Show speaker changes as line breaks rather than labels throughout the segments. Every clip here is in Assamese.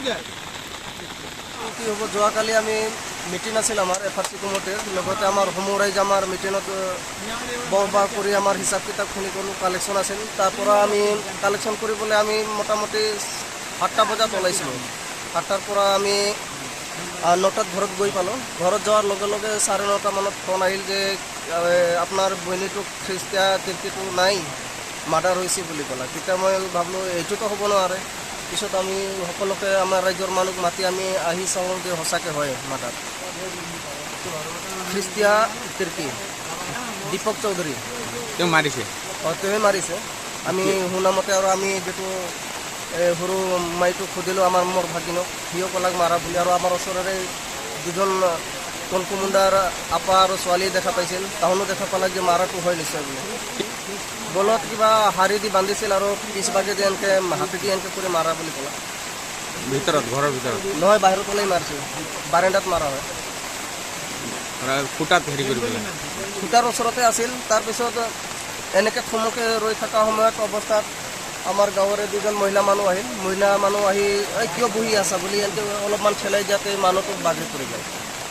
কি হ'ব যোৱাকালি আমি মিটিং আছিল আমাৰ এফআৰচি কমিটিৰ লগতে আমাৰ সমূহ ৰাইজ আমাৰ মিটিঙত বহবাহ কৰি আমাৰ হিচাপ কিতাপখিনি কৰোঁ কালেকশ্যন আছিল তাৰ পৰা আমি কালেকশ্যন কৰিবলৈ আমি মোটামুটি 7টা বজাত ওলাইছিলোঁ 7টাৰ পৰা আমি 9টাত ঘৰত গৈ পালোঁ ঘৰত যোৱাৰ লগে লগে 9:30 মানত ফোন আহিল যে আপোনাৰ বইনীটোক খ্ৰীষ্টিয়া কীৰ্তিটো নাই মাৰ্ডাৰ হৈছে বুলি ক'লা তেতিয়া মই ভাবিলোঁ এইটোতো হ'ব নোৱাৰে পিছত আমি সকলোকে আমাৰ ৰাইজৰ মানুহ মাতি আমি আহি চাওঁ যে সঁচাকৈ হয় মাৰ্ডাৰ খ্ৰীষ্টিয়া কীৰ্তি দীপক চৌধুৰী
তেওঁ মাৰিছে
তেওঁৱে মাৰিছে আমি শুনামতে আৰু আমি যিটো সৰু মাইটোক সুধিলোঁ আমাৰ মোৰ ভাগিনক সিও ক'লাক মাৰা বুলি আৰু আমাৰ ওচৰৰে দুজন কলকুমুণ্ডাৰ আপা আৰু ছোৱালী দেখা পাইছিল তাহোনো দেখা পালাক যে মাৰাটো হয় নিশ্চয় বুলি গলত কিবা হাৰি দি বান্ধিছিল আৰু পিছভাগে যে এনেকৈ হাতী দি এনেকৈ কৰি মাৰা বুলি ক'লা
ভিতৰত ঘৰৰ ভিতৰত
নহয় বাহিৰত ওলাই মাৰিছে বাৰাণ্ডাত মাৰা হয়
ফুটাত হেৰি কৰি পেলাই
খুটাৰ ওচৰতে আছিল তাৰপিছত এনেকৈ থমকে ৰৈ থকা সময়ত অৱস্থাত আমাৰ গাঁৱৰে দুজন মহিলা মানুহ আহিল মহিলা মানুহ আহি কিয় বহি আছা বুলি এনেকৈ অলপমান ঠেলাই যাতে মানুহটোক বাগৰি পৰি গ'ল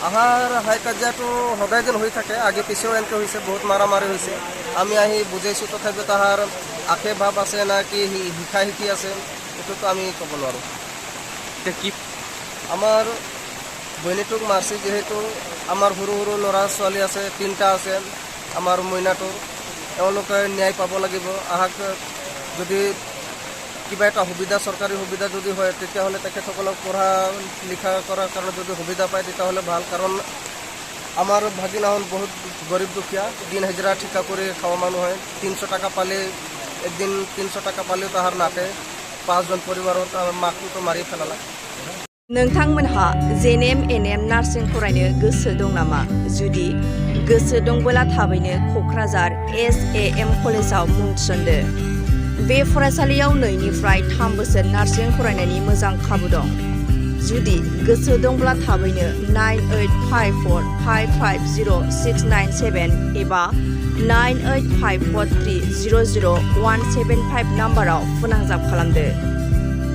আহাৰ হাই কাজিয়াটো সদায় যেন হৈ থাকে আগে পিছেও এনেকৈ হৈছে বহুত মাৰামাৰি হৈছে আমি আহি বুজাইছোঁ তথাপিও তাহাৰ আশে ভাৱ আছে না কি শিক্ষা শিকি আছে এইটোতো আমি ক'ব নোৱাৰোঁ
এতিয়া কি
আমাৰ বইনীটোক মাৰছি যিহেতু আমাৰ সৰু সৰু ল'ৰা ছোৱালী আছে 3টা আছে আমাৰ মইনাটোৰ তেওঁলোকে ন্যায় পাব লাগিব আহাক যদি কিবা এটা সুবিধা চৰকাৰী সুবিধা যদি হয় তেতিয়াহ'লে তেখেতসকলক পঢ়া লিখা কৰাৰ কাৰণে যদি সুবিধা পায় তেতিয়াহ'লে ভাল কাৰণ আমাৰ ভাগিনাহন বহুত গৰীব দুখীয়া দিন হাজিৰা ঠিকা কৰি খাওয়া মানুহ হয় 300 টাকা পালে একদিন 300 টাকা পালেও তাহাৰ নাটে 5জন পৰিবাৰত মাকটোতো মাৰি পেলালা
नोंथांमोनहा जेएनएम एनएम नार्सिं फरायनो गोसो दं नामा जुदि गोसो दंबोला थाबैनो क'क्राझार एसएएम कलेजाव मुं थिसनदो बे फरायसालियाव 2निफ्राय 3 बोसोर नार्सिं फरायनायनि मोजां खाबु दं जुदि गोसो दंब्ला थाबैनो 9854550697 एबा 9854300175 नाम्बाराव फोनांजाब खालामदो